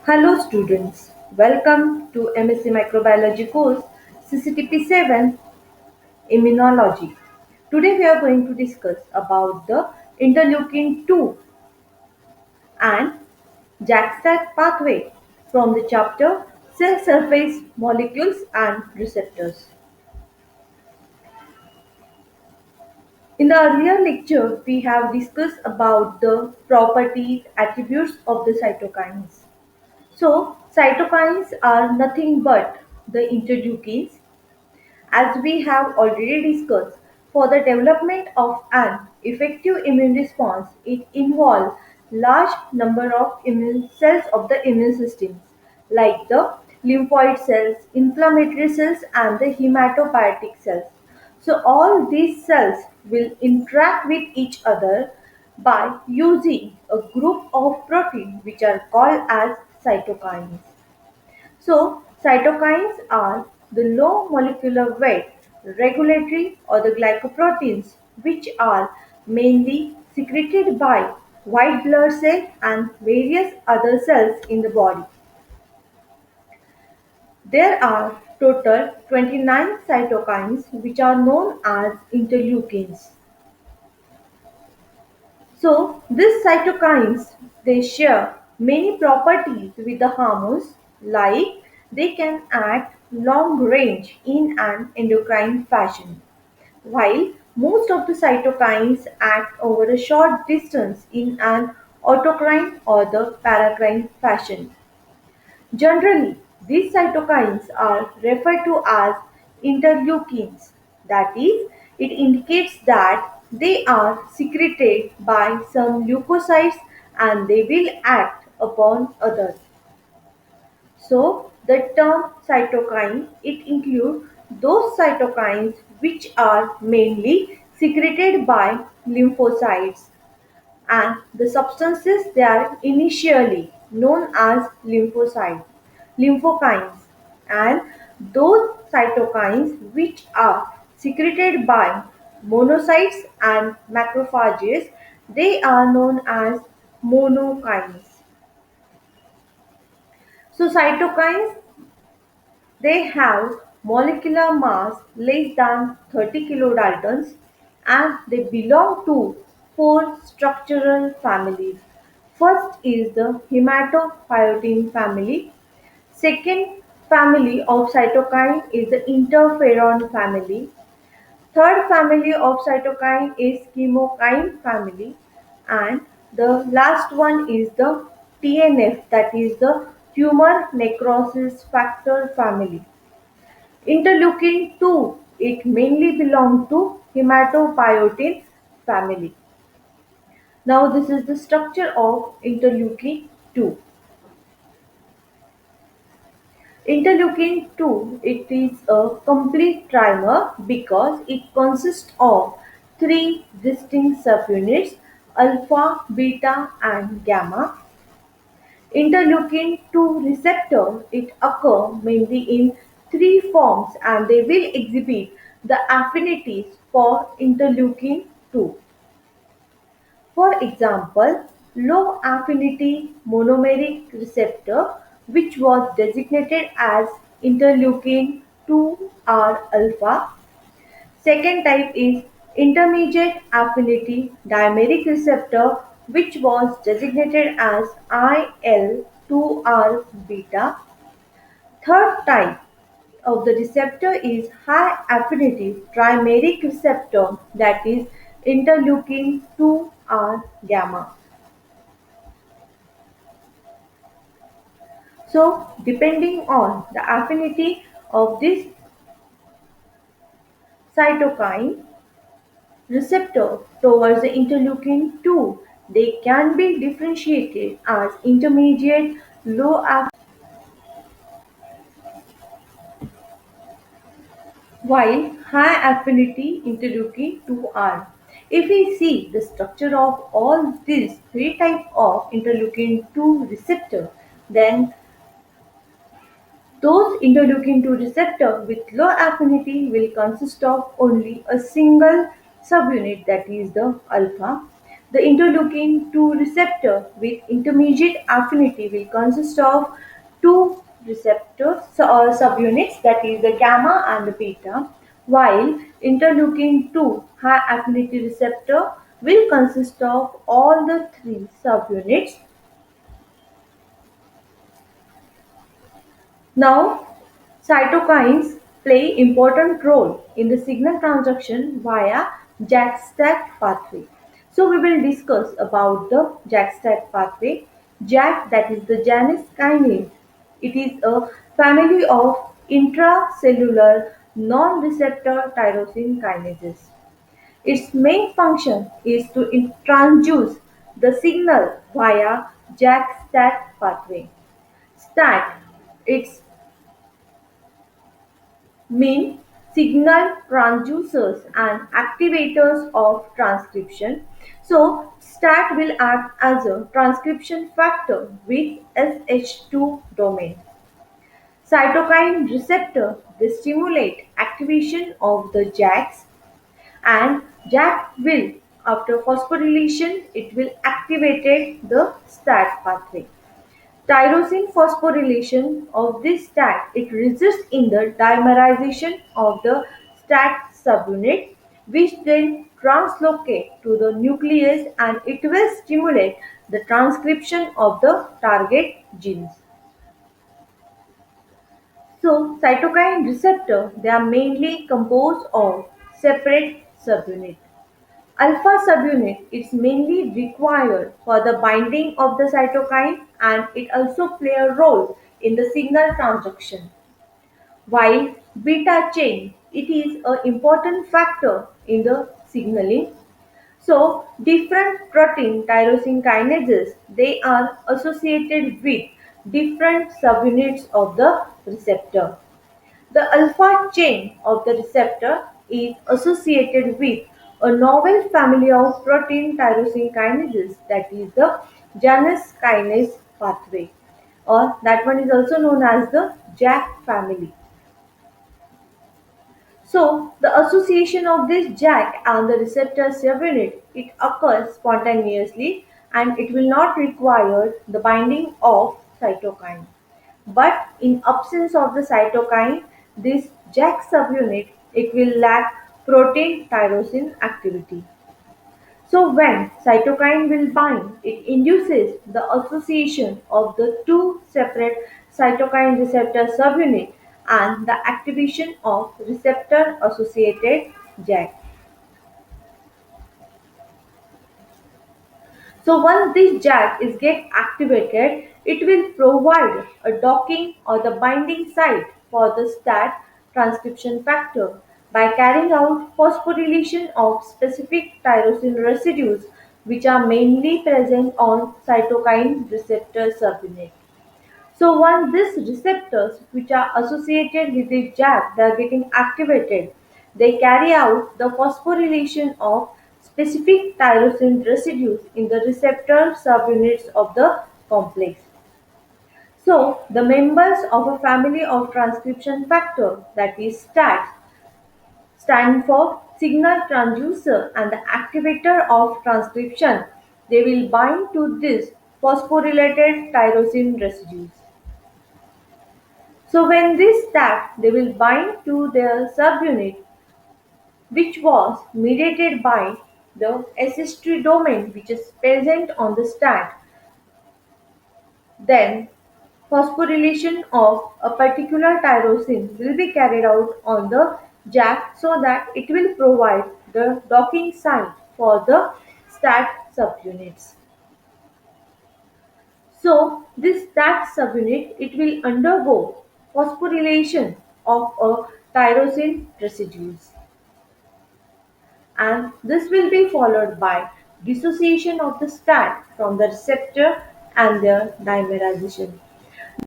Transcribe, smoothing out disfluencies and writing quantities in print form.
Hello students, welcome to MSc Microbiology course CCTP 7 Immunology. Today we are going to discuss about the interleukin 2 and JAK-STAT pathway from the chapter Cell Surface Molecules and Receptors. In the earlier lecture, we have discussed about the properties, attributes of the cytokines. So, cytokines are nothing but the interleukins. As we have already discussed, for the development of an effective immune response, it involves large number of immune cells of the immune system, like the lymphoid cells, inflammatory cells, and the hematopoietic cells. So all these cells will interact with each other by using a group of proteins which are called as cytokines. So, cytokines are the low molecular weight regulatory or the glycoproteins which are mainly secreted by white blood cell and various other cells in the body. There are total 29 cytokines which are known as interleukins. So these cytokines they share many properties with the hormones like they can act long range in an endocrine fashion while most of the cytokines act over a short distance in an autocrine or the paracrine fashion. Generally, these cytokines are referred to as interleukins. That is, it indicates that they are secreted by some leukocytes and they will act upon others. So, the term cytokine it includes those cytokines which are mainly secreted by lymphocytes and the substances they are initially known as lymphokines and those cytokines which are secreted by monocytes and macrophages they are known as monokines. So cytokines they have molecular mass less than 30 kilodaltons and they belong to four structural families. First is the hematopoietin family. Second family of cytokine is the interferon family. Third family of cytokine is chemokine family and the last one is the TNF that is the tumor necrosis factor family. Interleukin 2 it mainly belongs to hematopoietin family. Now this is the structure of interleukin 2. Interleukin 2 it is a complete trimer because it consists of three distinct subunits alpha, beta and gamma. Interleukin 2 receptor it occur mainly in three forms and they will exhibit the affinities for interleukin 2. For example, low affinity monomeric receptor which was designated as interleukin 2R alpha. Second type is intermediate affinity dimeric receptor which was designated as IL2R beta. Third type of the receptor is high affinity trimeric receptor that is interleukin 2R gamma. So depending on the affinity of this cytokine receptor towards the interleukin 2, they can be differentiated as intermediate low while high affinity interleukin 2R. If we see the structure of all these three types of interleukin 2 receptor, then those interleukin 2 receptor with low affinity will consist of only a single subunit that is the alpha. The interleukin 2 receptor with intermediate affinity will consist of two receptors or subunits, that is the gamma and the beta, while interleukin 2 high affinity receptor will consist of all the three subunits. Now, cytokines play important role in the signal transduction via JAK-STAT pathway. So we will discuss about the JAK-STAT pathway. JAK, that is the Janus kinase. It is a family of intracellular non-receptor tyrosine kinases. Its main function is to transduce the signal via JAK-STAT pathway. STAT, its mean signal transducers and activators of transcription. So, STAT will act as a transcription factor with SH2 domain. Cytokine receptor they stimulate activation of the JAKs, and JAK will, after phosphorylation, it will activate the STAT pathway. Tyrosine phosphorylation of this STAT it resists in the dimerization of the STAT subunit, which then translocate to the nucleus, and it will stimulate the transcription of the target genes. So cytokine receptor they are mainly composed of separate subunit. Alpha subunit is mainly required for the binding of the cytokine, and it also play a role in the signal transduction. While beta chain it is an important factor in the signaling. So different protein tyrosine kinases they are associated with different subunits of the receptor. The alpha chain of the receptor is associated with a novel family of protein tyrosine kinases, that is the Janus kinase pathway, or that one is also known as the JAK family. So the association of this JAK and the receptor subunit it occurs spontaneously, and it will not require the binding of cytokine. But in absence of the cytokine, this JAK subunit it will lack protein tyrosine activity. So when cytokine will bind, it induces the association of the two separate cytokine receptor subunit and the activation of receptor associated JAK. So once this jack is get activated, it will provide a docking or the binding site for the STAT transcription factor by carrying out phosphorylation of specific tyrosine residues, which are mainly present on cytokine receptor subunit. So once these receptors which are associated with the JAK they are getting activated, they carry out the phosphorylation of specific tyrosine residues in the receptor subunits of the complex. So the members of a family of transcription factor, that is STAT, stand for signal transducer and the activator of transcription. They will bind to this phosphorylated tyrosine residues. So when this stack they will bind to their subunit, which was mediated by the SH3 domain which is present on the stack, then phosphorylation of a particular tyrosine will be carried out on the jack, so that it will provide the docking site for the STAT subunits. So this STAT subunit it will undergo phosphorylation of a tyrosine residues, and this will be followed by dissociation of the STAT from the receptor and their dimerization.